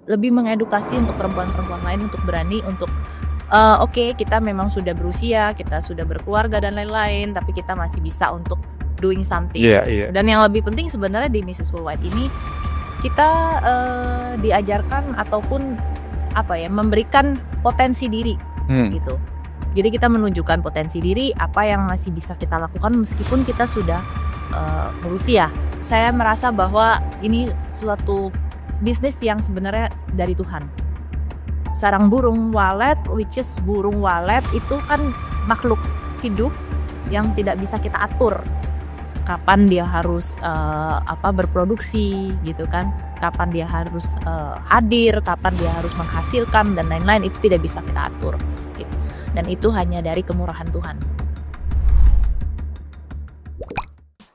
lebih mengedukasi untuk perempuan-perempuan lain untuk berani untuk oke, kita memang sudah berusia, kita sudah berkeluarga dan lain-lain, tapi kita masih bisa untuk doing something. Dan yang lebih penting sebenarnya di Mrs. Worldwide ini kita diajarkan ataupun memberikan potensi diri gitu. Jadi kita menunjukkan potensi diri, apa yang masih bisa kita lakukan meskipun kita sudah berusia. Saya merasa bahwa ini suatu bisnis yang sebenarnya dari Tuhan. Sarang burung walet, which is burung walet itu kan makhluk hidup yang tidak bisa kita atur. Kapan dia harus berproduksi gitu kan, kapan dia harus hadir, kapan dia harus menghasilkan dan lain-lain, itu tidak bisa kita atur gitu. Dan itu hanya dari kemurahan Tuhan.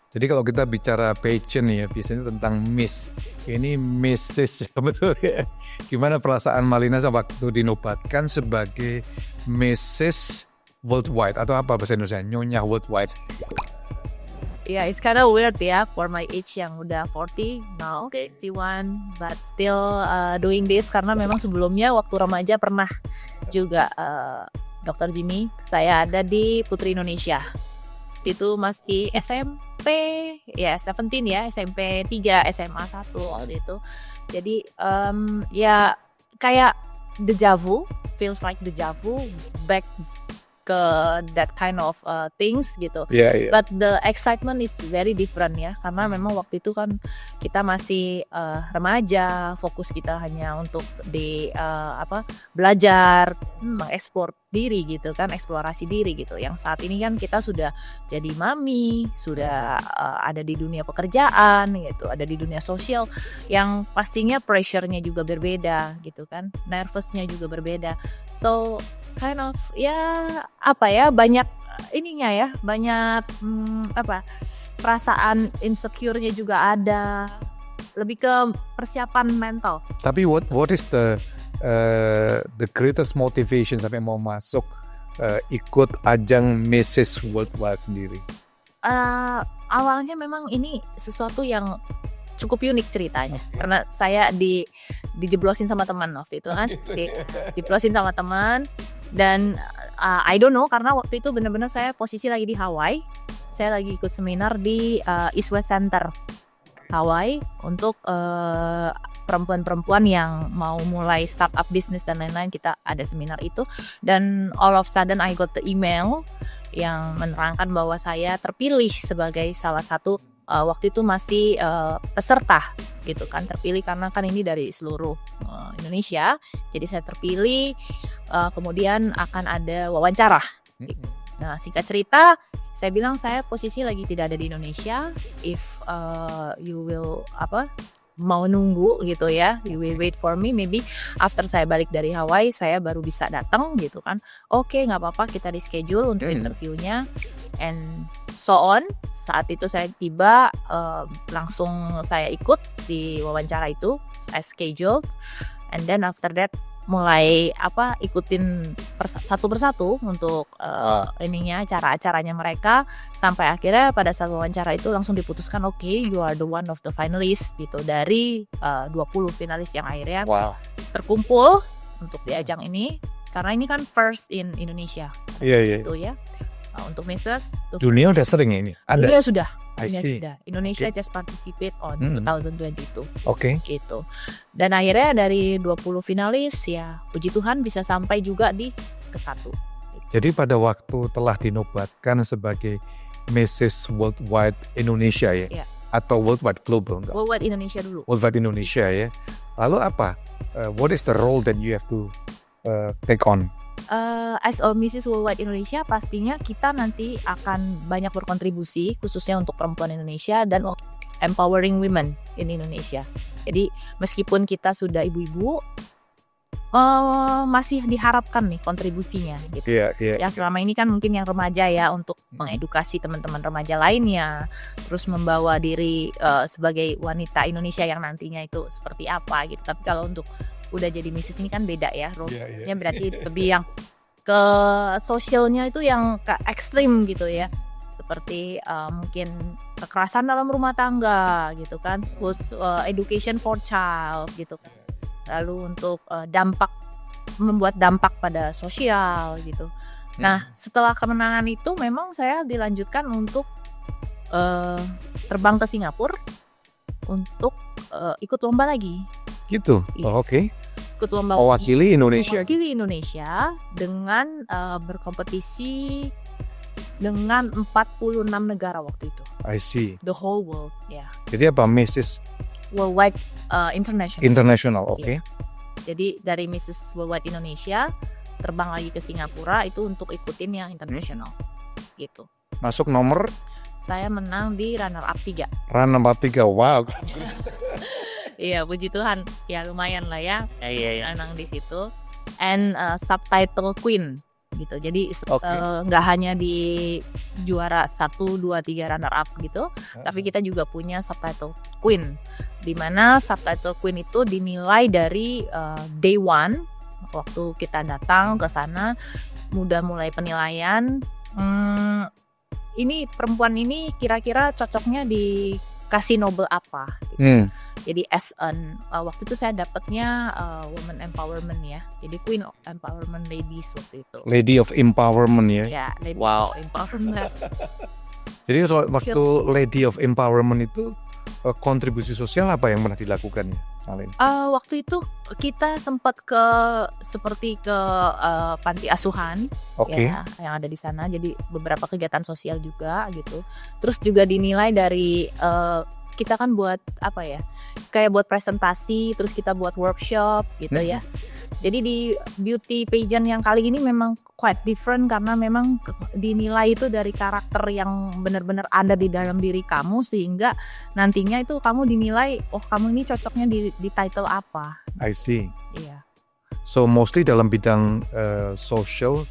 Jadi kalau kita bicara passion ya, biasanya tentang Miss. Ini Mrs. betul ya. Gimana perasaan Malina waktu dinobatkan sebagai Mrs. Worldwide atau apa bahasa Indonesia? Nyonya Worldwide. Yeah, it's kind of weird ya for my age yang udah 40 now, 61, but still doing this karena memang sebelumnya waktu remaja pernah juga Dr. Jimmy, saya ada di Putri Indonesia. Itu masih SMP ya 17 ya, SMP 3, SMA 1 waktu itu. Jadi ya kayak deja vu, feels like deja vu back ke that kind of things gitu. But the excitement is very different ya, karena memang waktu itu kan kita masih remaja, fokus kita hanya untuk di belajar, mengekspor diri gitu kan, eksplorasi diri gitu. Yang saat ini kan kita sudah jadi mami, sudah ada di dunia pekerjaan gitu, ada di dunia sosial yang pastinya pressure-nya juga berbeda gitu kan, nervousnya juga berbeda. So kind of banyak ininya ya, banyak perasaan insecure-nya juga ada, lebih ke persiapan mental. Tapi what is the greatest motivation sampai mau masuk ikut ajang Mrs. Worldwide sendiri? Awalnya memang ini sesuatu yang cukup unik ceritanya, karena saya dijeblosin sama teman waktu itu kan, dijeblosin sama teman. Dan I don't know, karena waktu itu benar-benar saya posisi lagi di Hawaii. Saya lagi ikut seminar di East West Center Hawaii untuk perempuan-perempuan yang mau mulai startup bisnis dan lain-lain. Kita ada seminar itu, dan all of a sudden I got the email yang menerangkan bahwa saya terpilih sebagai salah satu waktu itu masih peserta gitu kan, terpilih karena kan ini dari seluruh Indonesia. Jadi saya terpilih, kemudian akan ada wawancara. Nah, singkat cerita, saya bilang saya posisi lagi tidak ada di Indonesia. If you will mau nunggu gitu ya, you will wait for me, maybe after saya balik dari Hawaii saya baru bisa datang gitu kan. Oke, nggak apa-apa, kita di schedule untuk interviewnya, and so on. Saat itu saya tiba, langsung saya ikut di wawancara itu, saya scheduled, and then after that mulai ikutin satu persatu untuk acaranya mereka, sampai akhirnya pada saat wawancara itu langsung diputuskan, oke, you are the one of the finalists gitu, dari 20 finalis yang akhirnya terkumpul untuk di ajang ini, karena ini kan first in Indonesia. Gitu ya. Untuk Mrs. Dunia udah sering ini. Dunia sudah. Indonesia just participate on 2022. Gitu. Dan akhirnya dari 20 finalis ya, puji Tuhan bisa sampai juga di ke-1. Gitu. Jadi pada waktu telah dinobatkan sebagai Mrs. Worldwide Indonesia ya? Atau Worldwide Global? Enggak? Worldwide Indonesia dulu. Worldwide Indonesia ya. Lalu apa? What is the role that you have to take on? As a Mrs. Worldwide Indonesia, pastinya kita nanti akan banyak berkontribusi khususnya untuk perempuan Indonesia dan empowering women in Indonesia. Jadi meskipun kita sudah ibu-ibu, masih diharapkan nih kontribusinya gitu. Yang selama ini kan mungkin yang remaja ya, untuk mengedukasi teman-teman remaja lainnya, terus membawa diri sebagai wanita Indonesia yang nantinya itu seperti apa gitu. Tapi kalau untuk udah jadi Mrs. ini kan beda ya, role-nya berarti lebih yang ke sosialnya itu yang ke ekstrim gitu ya, seperti mungkin kekerasan dalam rumah tangga gitu kan, terus education for child gitu kan. lalu untuk membuat dampak pada sosial gitu. Nah, setelah kemenangan itu memang saya dilanjutkan untuk terbang ke Singapura untuk ikut lomba lagi. Gitu. Yes. Oh, oke. Ikut lomba Mewakili Indonesia. Mewakili Indonesia dengan berkompetisi dengan 46 negara waktu itu. I see. The whole world, ya. Jadi apa Mrs. Worldwide International. International, oke. Iya. Jadi dari Mrs. Worldwide Indonesia terbang lagi ke Singapura itu untuk ikutin yang international gitu. Masuk nomor? Saya menang di runner up 3. Runner up 3, wow. Iya, puji Tuhan. Ya lumayan lah ya. Iya. Menang di situ. And subtitle queen gitu. Jadi Okay. nggak hanya di juara 1, 2, 3 runner up gitu, tapi kita juga punya subtitle queen. Di mana subtitle queen itu dinilai dari day one waktu kita datang ke sana, udah mulai penilaian. Ini perempuan ini kira-kira cocoknya dikasih Nobel apa gitu. Jadi waktu itu saya dapatnya woman empowerment ya. Jadi Queen of Empowerment Ladies waktu itu. Lady of Empowerment ya. Ya, Lady Wow. of Empowerment. Jadi waktu Lady of Empowerment itu kontribusi sosial apa yang pernah dilakukan ya, Malin? Waktu itu kita sempat seperti ke panti asuhan, Oke. ya, yang ada di sana. Jadi beberapa kegiatan sosial juga gitu. Terus juga dinilai dari kita kan buat apa ya? Kayak buat presentasi, terus kita buat workshop gitu ya. Jadi di beauty pageant yang kali ini memang quite different karena memang dinilai itu dari karakter yang benar-benar ada di dalam diri kamu, sehingga nantinya itu kamu dinilai, oh kamu ini cocoknya di title apa. I see. Iya. So mostly dalam bidang social,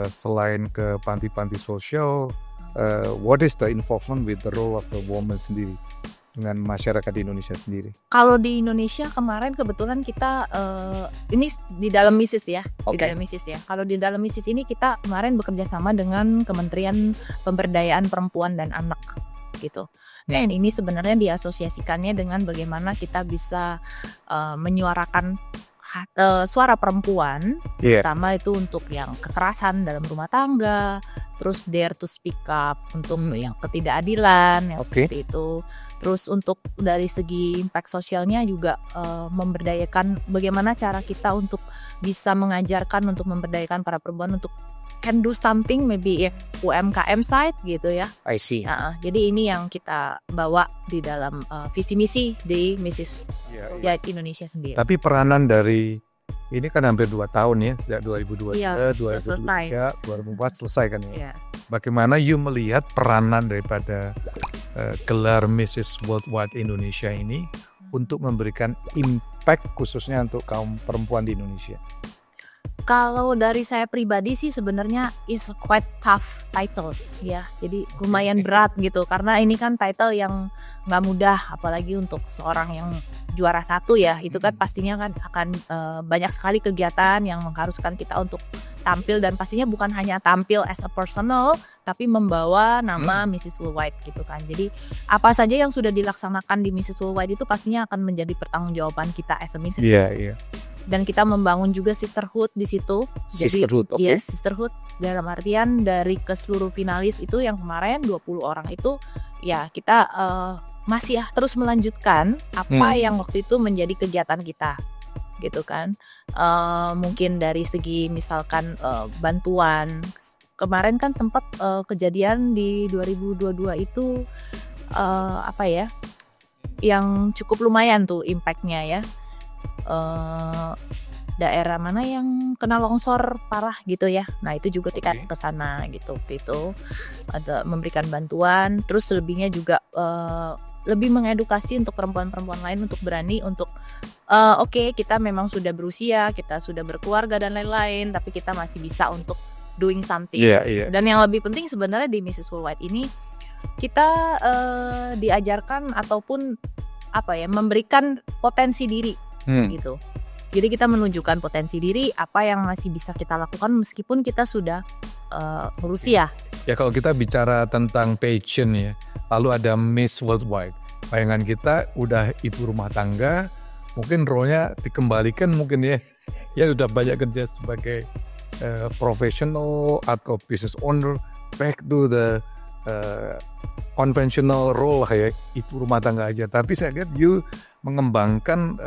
selain ke panti-panti sosial, what is the involvement with the role of the woman sendiri dengan masyarakat di Indonesia sendiri? Kalau di Indonesia kemarin kebetulan kita ini di dalam MISIS ya, di dalam MISIS ya. Kalau di dalam MISIS ini kita kemarin bekerja sama dengan Kementerian Pemberdayaan Perempuan dan Anak gitu. Dan ini sebenarnya diasosiasikannya dengan bagaimana kita bisa menyuarakan suara perempuan, terutama itu untuk yang kekerasan dalam rumah tangga, terus dare to speak up untuk yang ketidakadilan, yang seperti itu. Terus untuk dari segi impact sosialnya juga memberdayakan, bagaimana cara kita untuk bisa mengajarkan untuk memberdayakan para perempuan untuk can do something, maybe UMKM side gitu ya. I see. Jadi ini yang kita bawa di dalam visi misi di Mrs. Worldwide Indonesia sendiri. Tapi peranan dari ini kan hampir 2 tahun ya, sejak 2002, 2003, 2004 selesai kan ya. Bagaimana you melihat peranan daripada gelar Mrs. Worldwide Indonesia ini untuk memberikan impact khususnya untuk kaum perempuan di Indonesia? Kalau dari saya pribadi sih sebenarnya is quite tough title ya, jadi lumayan berat gitu karena ini kan title yang nggak mudah, apalagi untuk seorang yang juara 1 ya, itu kan pastinya kan akan banyak sekali kegiatan yang mengharuskan kita untuk tampil, dan pastinya bukan hanya tampil as a personal tapi membawa nama Mrs. Worldwide gitu kan. Jadi apa saja yang sudah dilaksanakan di Mrs. Worldwide itu pastinya akan menjadi pertanggungjawaban kita as a Mrs. Iya. Dan kita membangun juga sisterhood di situ. Sisterhood, jadi yes, sisterhood dalam artian dari ke seluruh finalis itu yang kemarin 20 orang itu ya kita masih ya terus melanjutkan apa yang waktu itu menjadi kegiatan kita gitu kan. Mungkin dari segi misalkan bantuan, kemarin kan sempat kejadian di 2022 itu apa ya yang cukup lumayan tuh impactnya ya. Daerah mana yang kena longsor parah gitu ya. Nah itu juga kita ke sana gitu waktu itu, ada memberikan bantuan. Terus selebihnya juga lebih mengedukasi untuk perempuan-perempuan lain untuk berani untuk oke, kita memang sudah berusia, kita sudah berkeluarga dan lain-lain, tapi kita masih bisa untuk doing something. Dan yang lebih penting sebenarnya di Mrs. Worldwide ini kita diajarkan ataupun apa ya, memberikan potensi diri gitu. Jadi kita menunjukkan potensi diri, apa yang masih bisa kita lakukan meskipun kita sudah berusia. Ya kalau kita bicara tentang passion ya, lalu ada Miss Worldwide. Bayangan kita udah ibu rumah tangga, mungkin role-nya dikembalikan mungkin ya. Ya udah banyak kerja sebagai professional atau business owner, back to the conventional role lah ya, ibu rumah tangga aja. Tapi saya lihat you mengembangkan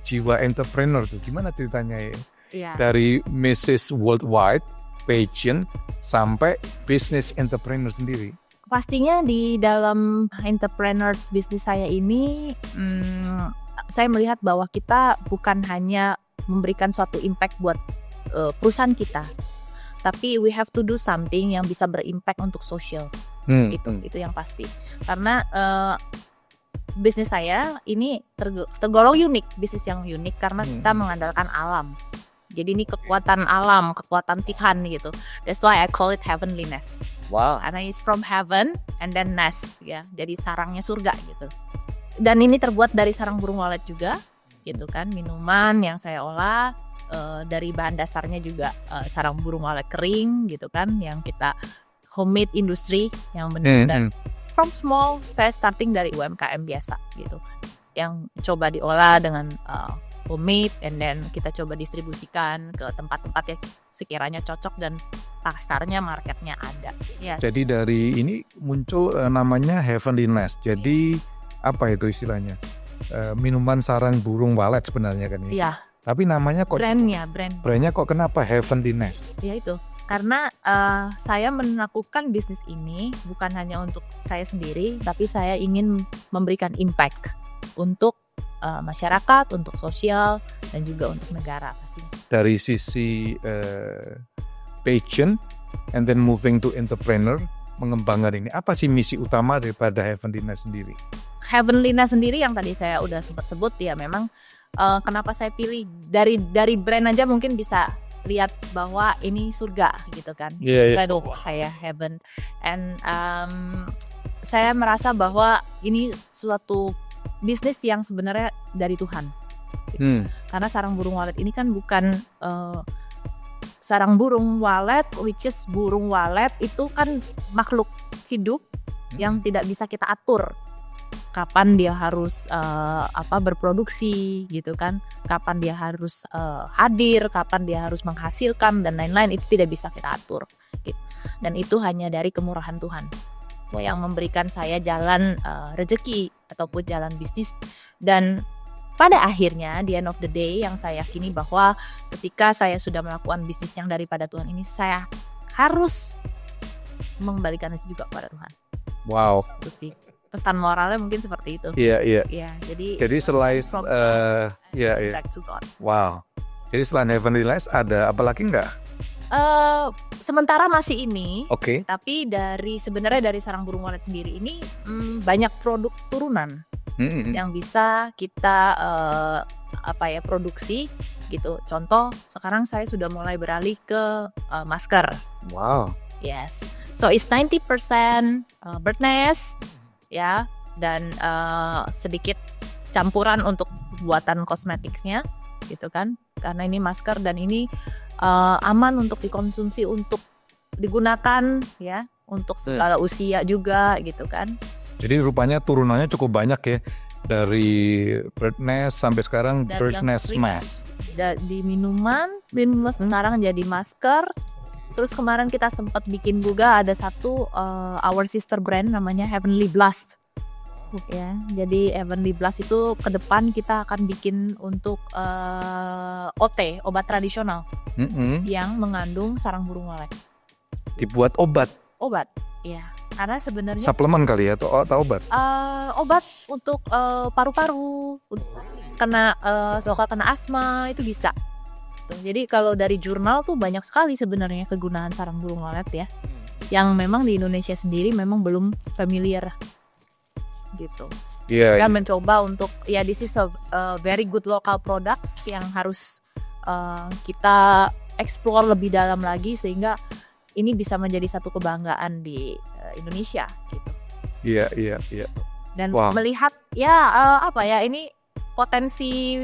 jiwa entrepreneur tuh. Gimana ceritanya ya? Iya. Dari Mrs. Worldwide, passion, sampai business entrepreneur sendiri. Pastinya di dalam entrepreneurs bisnis saya ini, saya melihat bahwa kita bukan hanya memberikan suatu impact buat perusahaan kita, tapi we have to do something yang bisa berimpact untuk sosial. Itu yang pasti. Karena bisnis saya ini tergolong unik, bisnis yang unik karena kita mengandalkan alam. Jadi ini kekuatan alam, kekuatan Tuhan gitu. That's why I call it heavenliness. Wow. Karena it's from heaven and then nest ya. Jadi sarangnya surga gitu. Dan ini terbuat dari sarang burung walet juga gitu kan. Minuman yang saya olah dari bahan dasarnya juga sarang burung walet kering gitu kan, yang kita homemade industry yang benar-benar from small. Saya starting dari UMKM biasa gitu. Yang coba diolah dengan homemade, and then kita coba distribusikan ke tempat-tempat yang sekiranya cocok dan pasarnya, marketnya ada. Ya. Jadi dari ini muncul namanya Heavenly Nest. Jadi apa itu istilahnya? Minuman sarang burung walet sebenarnya kan ya. Iya. Tapi namanya kok brandnya kok kenapa Heavenly Nest? Ya itu. Karena saya melakukan bisnis ini bukan hanya untuk saya sendiri, tapi saya ingin memberikan impact untuk masyarakat, untuk sosial, dan juga untuk negara pastinya. Dari sisi passion and then moving to entrepreneur, mengembangkan ini, apa sih misi utama daripada Heavenly Nest sendiri? Heavenly Nest sendiri yang tadi saya udah sempat sebut ya, memang kenapa saya pilih dari brand aja mungkin bisa lihat bahwa ini surga gitu kan. Aduh, kayak heaven. And saya merasa bahwa ini suatu bisnis yang sebenarnya dari Tuhan. Karena sarang burung walet ini kan bukan sarang burung walet, which is burung walet itu kan makhluk hidup yang tidak bisa kita atur. Kapan dia harus berproduksi gitu kan, kapan dia harus hadir, kapan dia harus menghasilkan dan lain-lain, itu tidak bisa kita atur gitu. Dan itu hanya dari kemurahan Tuhan yang memberikan saya jalan rezeki ataupun jalan bisnis. Dan pada akhirnya the end of the day yang saya yakini bahwa ketika saya sudah melakukan bisnis yang daripada Tuhan ini, saya harus mengembalikan itu juga kepada Tuhan. Wow. Itu sih pesan moralnya mungkin seperti itu. Iya. Ya, jadi selain back to God. Wow. Jadi selain Heavenly Nest ada apa lagi nggak? Sementara masih ini. Oke. Tapi sebenarnya dari sarang burung walet sendiri ini banyak produk turunan yang bisa kita produksi gitu. Contoh, sekarang saya sudah mulai beralih ke masker. Wow. Yes. So it's 90% bird nest ya, dan sedikit campuran untuk buatan kosmetiknya gitu kan. Karena ini masker dan ini aman untuk dikonsumsi, untuk digunakan ya untuk segala usia juga gitu kan. Jadi rupanya turunannya cukup banyak ya, dari bird nest sampai sekarang dari bird nest mask. Di minuman sekarang jadi masker. Terus kemarin kita sempat bikin juga ada satu our sister brand namanya Heavenly Blast. Ya, jadi Heavenly Blast itu ke depan kita akan bikin untuk OT, obat tradisional yang mengandung sarang burung walet. Dibuat obat, ya. Karena sebenarnya suplemen kali ya atau obat? Obat untuk paru-paru, kena asma itu bisa. Jadi kalau dari jurnal tuh banyak sekali sebenarnya kegunaan sarang burung walet ya, yang memang di Indonesia sendiri memang belum familiar gitu. Kita mencoba untuk this is a very good local products yang harus kita explore lebih dalam lagi sehingga ini bisa menjadi satu kebanggaan di Indonesia gitu. Iya. Dan melihat ini potensi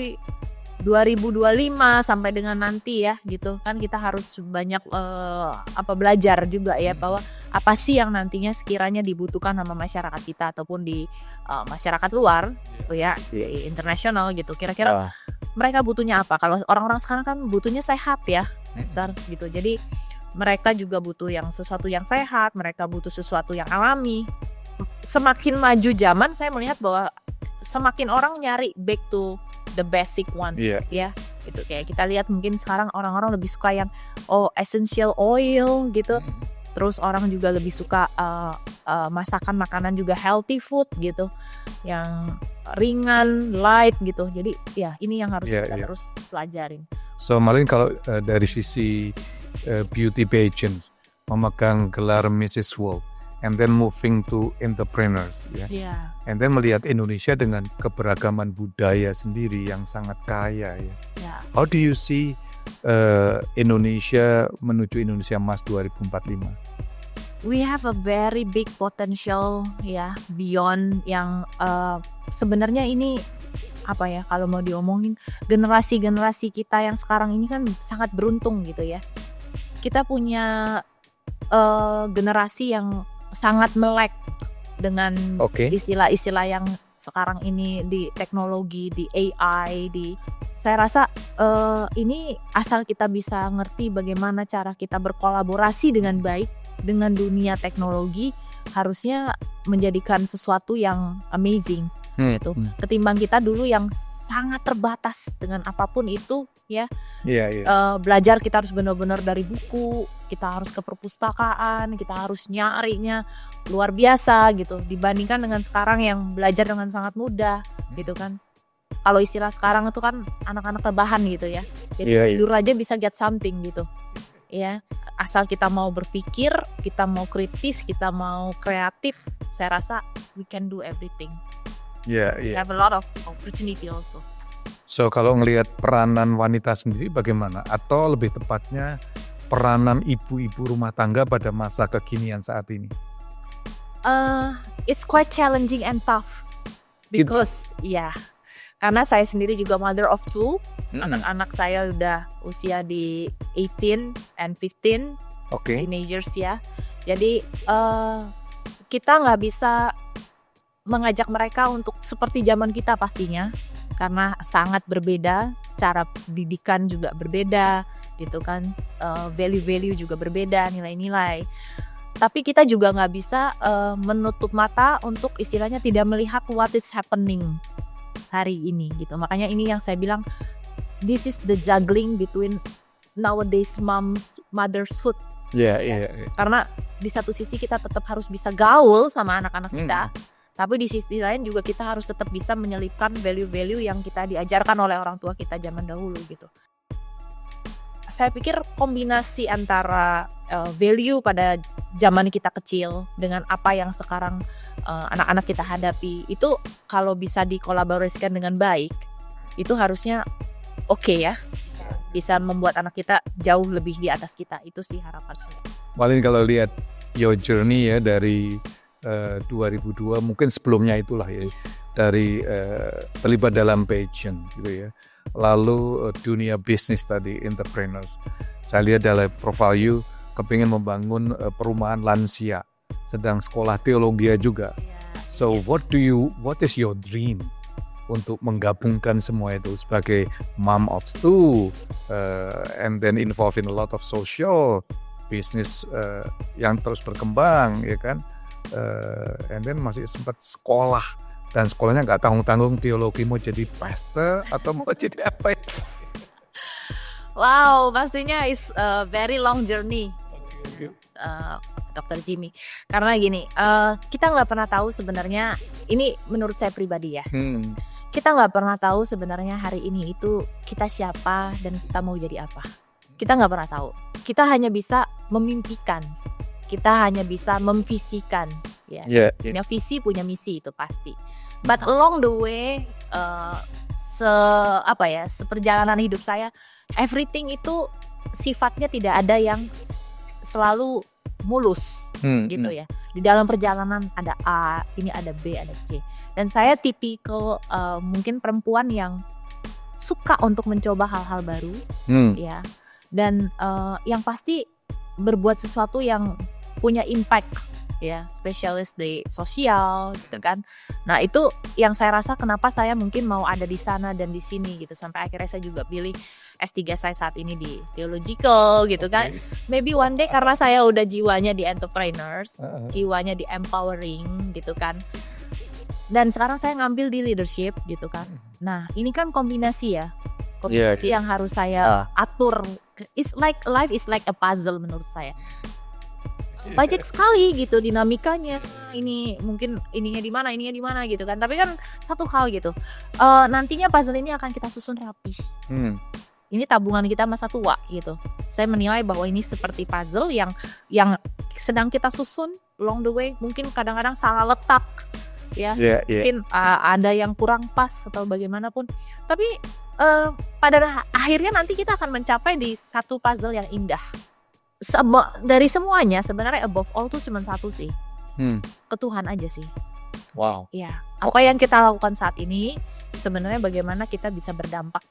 2025 sampai dengan nanti ya gitu kan, kita harus banyak belajar juga ya, bahwa apa sih yang nantinya sekiranya dibutuhkan sama masyarakat kita ataupun di masyarakat luar ya, di internasional gitu. Kira-kira mereka butuhnya apa? Kalau orang-orang sekarang kan butuhnya sehat ya, Esther gitu. Jadi mereka juga butuh sesuatu yang sehat, mereka butuh sesuatu yang alami. Semakin maju zaman, saya melihat bahwa semakin orang nyari back to the basic one, ya. Gitu kayak kita lihat mungkin sekarang orang-orang lebih suka yang essential oil gitu. Terus orang juga lebih suka masakan makanan juga healthy food gitu, yang ringan, light gitu. Jadi ya ini yang harus kita terus pelajarin. So Malin, kalau dari sisi beauty pageants, memegang gelar Mrs. World, and then moving to entrepreneurs, and then melihat Indonesia dengan keberagaman budaya sendiri yang sangat kaya, ya. How do you see Indonesia menuju Indonesia Emas 2045? We have a very big potential ya, beyond yang sebenarnya ini apa ya, kalau mau diomongin generasi kita yang sekarang ini kan sangat beruntung gitu ya. Kita punya generasi yang sangat melek dengan istilah-istilah yang sekarang ini di teknologi, di AI, saya rasa ini asal kita bisa ngerti bagaimana cara kita berkolaborasi dengan baik dengan dunia teknologi, harusnya menjadikan sesuatu yang amazing gitu. Ketimbang kita dulu yang sangat terbatas dengan apapun itu ya. Belajar kita harus benar-benar dari buku, kita harus ke perpustakaan, kita harus nyarinya luar biasa gitu, dibandingkan dengan sekarang yang belajar dengan sangat mudah gitu kan. Kalau istilah sekarang itu kan anak-anak rebahan gitu ya. Jadi tidur aja bisa get something gitu. Ya, asal kita mau berpikir, kita mau kritis, kita mau kreatif, saya rasa we can do everything. We have a lot of opportunity also. So kalau ngelihat peranan wanita sendiri bagaimana? Atau lebih tepatnya peranan ibu-ibu rumah tangga pada masa kekinian saat ini? It's quite challenging and tough because karena saya sendiri juga mother of two. Anak-anak saya udah usia di 18 and 15, teenagers ya. Jadi kita nggak bisa mengajak mereka untuk seperti zaman kita pastinya, karena sangat berbeda, cara didikan juga berbeda gitu kan, value-value juga berbeda, nilai-nilai. Tapi kita juga nggak bisa menutup mata untuk istilahnya tidak melihat what is happening hari ini gitu. Makanya ini yang saya bilang, this is the juggling between nowadays motherhood. Karena di satu sisi kita tetap harus bisa gaul sama anak-anak kita, tapi di sisi lain juga kita harus tetap bisa menyelipkan value-value yang kita diajarkan oleh orang tua kita zaman dahulu gitu. Saya pikir kombinasi antara value pada zaman kita kecil dengan apa yang sekarang anak-anak kita hadapi, itu kalau bisa dikolaborasikan dengan baik, itu harusnya ya, bisa membuat anak kita jauh lebih di atas kita. Itu sih harapan saya. Malin, kalau lihat your journey ya dari 2002, mungkin sebelumnya itulah ya, dari terlibat dalam pageant gitu ya, lalu dunia bisnis tadi, entrepreneurs. Saya lihat dari profile you kepingin membangun perumahan lansia, sedang sekolah teologi juga. So what is your dream untuk menggabungkan semua itu sebagai mom of two, and then involved in a lot of social business yang terus berkembang ya kan, and then masih sempat sekolah, dan sekolahnya nggak tanggung-tanggung teologi, mau jadi pastor atau mau jadi apa ya? Wow, pastinya is a very long journey, Dr. Jimmy. Karena gini, kita nggak pernah tahu sebenarnya, ini menurut saya pribadi ya, kita nggak pernah tahu sebenarnya hari ini itu kita siapa dan kita mau jadi apa. Kita nggak pernah tahu. Kita hanya bisa memimpikan, kita hanya bisa memvisikan, ya. Punya visi, punya misi, itu pasti. But along the way, seperjalanan hidup saya, everything itu sifatnya tidak ada yang selalu mulus gitu ya. Di dalam perjalanan ada A, ini ada B, ada C. Dan saya tipikal mungkin perempuan yang suka untuk mencoba hal-hal baru, ya. Dan yang pasti berbuat sesuatu yang punya impact, ya, spesialis di sosial, gitu kan. Nah itu yang saya rasa kenapa saya mungkin mau ada di sana dan di sini gitu, sampai akhirnya saya juga pilih S3 saya saat ini di theological gitu kan. Maybe one day karena saya udah jiwanya di entrepreneurs, jiwanya di empowering gitu kan. Dan sekarang saya ngambil di leadership gitu kan. Nah ini kan kombinasi ya, kombinasi yang harus saya atur. It's like life is like a puzzle menurut saya. Banyak sekali gitu dinamikanya. Ini mungkin ininya di mana gitu kan. Tapi kan satu hal gitu. Nantinya puzzle ini akan kita susun rapi. Ini tabungan kita masa tua gitu. Saya menilai bahwa ini seperti puzzle yang sedang kita susun along the way. Mungkin kadang-kadang salah letak, ya. Mungkin ada yang kurang pas atau bagaimanapun. Tapi pada akhirnya nanti kita akan mencapai di satu puzzle yang indah. Dari semuanya sebenarnya above all tuh cuma satu sih, ke Tuhan aja sih. Wow. Ya, apa yang kita lakukan saat ini sebenarnya bagaimana kita bisa berdampak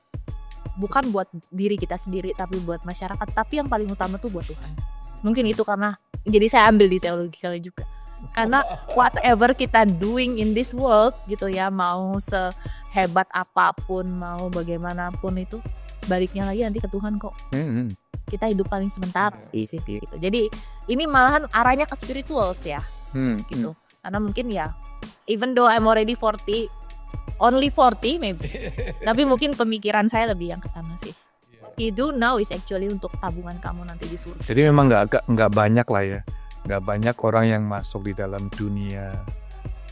bukan buat diri kita sendiri tapi buat masyarakat, tapi yang paling utama tuh buat Tuhan. Mungkin itu karena jadi saya ambil di teologi kali juga. Karena whatever kita doing in this world gitu ya, mau sehebat apapun, mau bagaimanapun itu baliknya lagi nanti ke Tuhan kok. Kita hidup paling sebentar gitu. Jadi ini malahan arahnya ke spirituals ya. Gitu. Karena mungkin ya even though I'm already 40, only 40 maybe. Tapi mungkin pemikiran saya lebih yang ke sana sih. You do now is actually untuk tabungan kamu nanti di surga. Jadi memang nggak banyak lah ya. Nggak banyak orang yang masuk di dalam dunia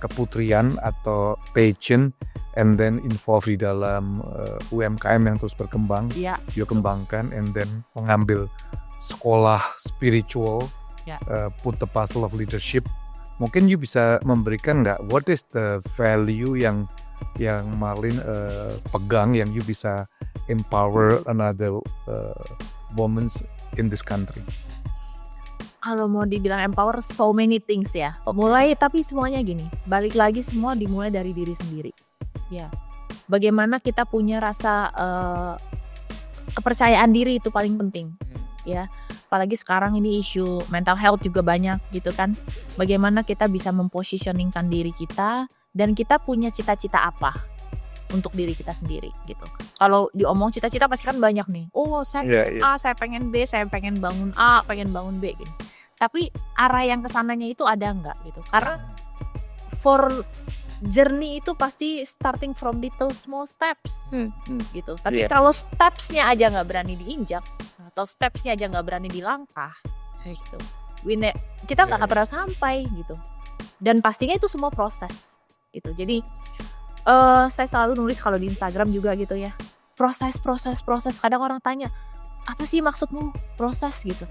keputrian atau pageant and then involved di dalam UMKM yang terus berkembang. You kembangkan and then mengambil sekolah spiritual, put the puzzle of leadership. Mungkin you bisa memberikan nggak what is the value yang Marlene pegang yang you bisa empower another women in this country? Kalau mau dibilang empower, so many things ya. Tapi semuanya gini, balik lagi semua dimulai dari diri sendiri. Ya, bagaimana kita punya rasa kepercayaan diri itu paling penting. Ya, apalagi sekarang ini isu mental health juga banyak gitu kan. Bagaimana kita bisa mempositioningkan diri kita dan kita punya cita-cita apa untuk diri kita sendiri gitu. Kalau diomong cita-cita pasti kan banyak nih. Oh, saya A, saya pengen B, saya pengen bangun A, pengen bangun B gitu. Tapi arah yang kesananya itu ada nggak gitu? Karena for journey itu pasti starting from little small steps gitu. Tapi kalau stepsnya aja nggak berani diinjak atau stepsnya aja nggak berani dilangkah gitu, kita nggak pernah sampai gitu. Dan pastinya itu semua proses gitu. Jadi saya selalu nulis kalau di Instagram juga gitu ya, proses. Kadang orang tanya, apa sih maksudmu proses gitu?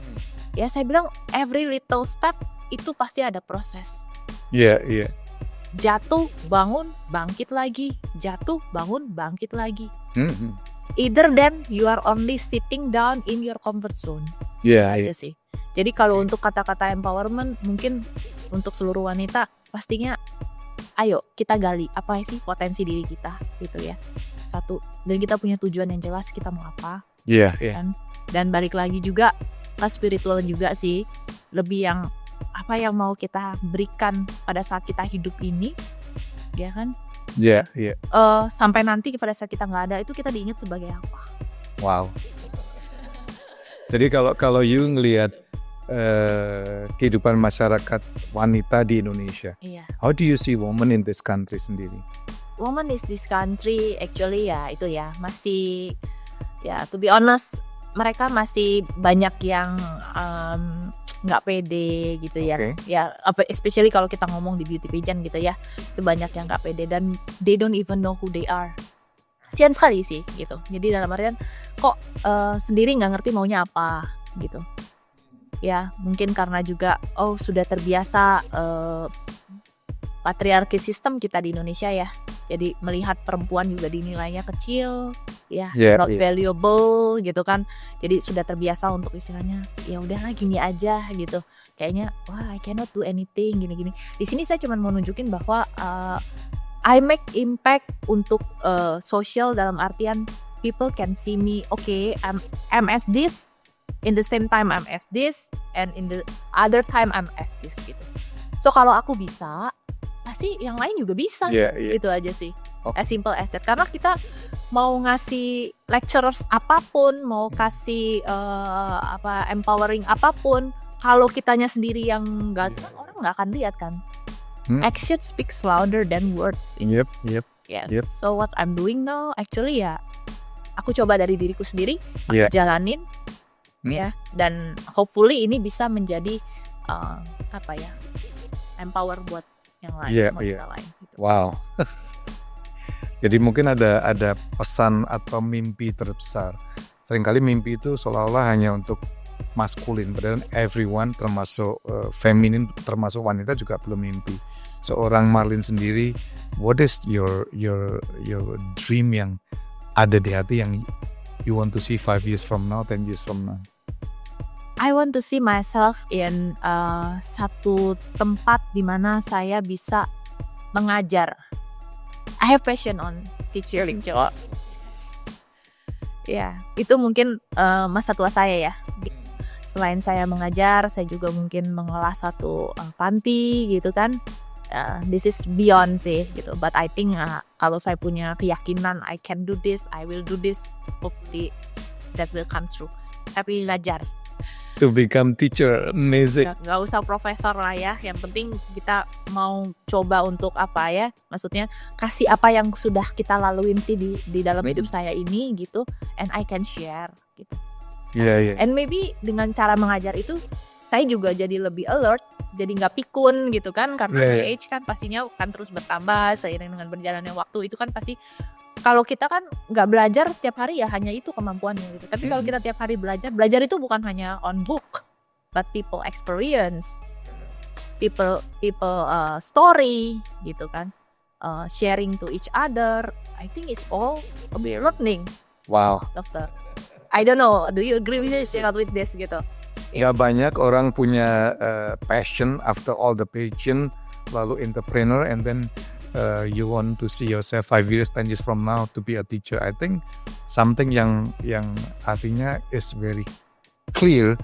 Ya saya bilang every little step itu pasti ada proses. Jatuh, bangun, bangkit lagi. Jatuh, bangun, bangkit lagi. Either then you are only sitting down in your comfort zone. Aja sih. Jadi kalau untuk kata-kata empowerment, mungkin untuk seluruh wanita pastinya ayo kita gali apa sih potensi diri kita gitu ya. Satu, dan kita punya tujuan yang jelas kita mau apa. Kan? Dan balik lagi juga ke spiritual juga sih, lebih yang apa yang mau kita berikan pada saat kita hidup ini, ya kan? Sampai nanti pada saat kita nggak ada itu kita diingat sebagai apa? Wow. Jadi kalau you ngelihat kehidupan masyarakat wanita di Indonesia, how do you see women in this country sendiri? Women in this country actually ya itu ya masih ya to be honest mereka masih banyak yang nggak pede gitu ya. Ya especially kalau kita ngomong di beauty pageant gitu ya, itu banyak yang nggak pede dan they don't even know who they are. Kasian sekali sih gitu. Jadi dalam artian kok sendiri nggak ngerti maunya apa gitu. Ya mungkin karena juga sudah terbiasa patriarki sistem kita di Indonesia ya. Jadi melihat perempuan juga dinilainya kecil, ya, not valuable gitu kan. Jadi sudah terbiasa untuk istilahnya, ya udahlah gini aja gitu. Kayaknya, wah I cannot do anything gini-gini. Di sini saya cuma mau nunjukin bahwa I make impact untuk sosial dalam artian people can see me, okay, I'm as this, in the same time I'm as this, and in the other time I'm as this gitu. So kalau aku bisa, pasti yang lain juga bisa. Gitu aja sih. As simple as that. Karena kita mau ngasih lectures apapun, mau kasih empowering apapun, kalau kitanya sendiri yang gagal, orang nggak akan lihat kan. Action speaks louder than words. Yep. Yes. So what I'm doing now, actually ya, aku coba dari diriku sendiri, aku jalanin, ya, dan hopefully ini bisa menjadi empower buat yang lain, kita lain. Gitu. Wow. Jadi mungkin ada pesan atau mimpi terbesar. Seringkali mimpi itu seolah-olah hanya untuk maskulin, padahal everyone termasuk feminin, termasuk wanita juga belum mimpi. Seorang Marlene sendiri, what is your dream yang ada di hati yang you want to see 5 years from now, 10 years from now? I want to see myself in satu tempat di mana saya bisa mengajar. I have passion on teaching Jawa. Ya, itu mungkin masa tua saya ya. Selain saya mengajar, saya juga mungkin mengelola satu panti gitu kan. This is beyond sih gitu. But I think kalau saya punya keyakinan I can do this, I will do this. Hopefully that will come true. Saya pilih ngajar. To become teacher, amazing. Gak usah profesor lah ya. Yang penting kita mau coba untuk apa ya? Maksudnya kasih apa yang sudah kita laluin sih di dalam hidup saya ini gitu. And I can share gitu. Yeah. And maybe dengan cara mengajar itu saya juga jadi lebih alert, jadi nggak pikun gitu kan, karena age kan pastinya kan terus bertambah seiring dengan berjalannya waktu. Itu kan pasti kalau kita kan nggak belajar tiap hari ya hanya itu kemampuannya gitu. Tapi kalau kita tiap hari belajar itu bukan hanya on book, but people experience, people story gitu kan, sharing to each other. I think it's all a bit learning. Wow. Doctor, I don't know, do you agree with this gitu? Ya banyak orang punya passion, after all the passion, lalu entrepreneur, and then you want to see yourself 5 years, 10 years from now to be a teacher. I think something yang artinya is very clear.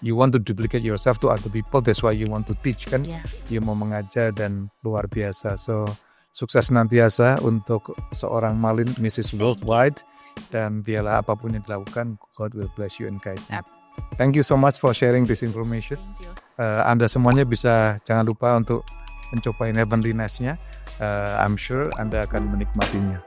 You want to duplicate yourself to other people, that's why you want to teach kan? Yeah. You mau mengajar dan luar biasa. So sukses senantiasa untuk seorang Marlene, Mrs. Worldwide, dan biarlah apapun yang dilakukan, God will bless you and guide you. Thank you so much for sharing this information. Thank you. Anda semuanya bisa, jangan lupa untuk mencoba Heavenly Nest-nya. I'm sure Anda akan menikmatinya.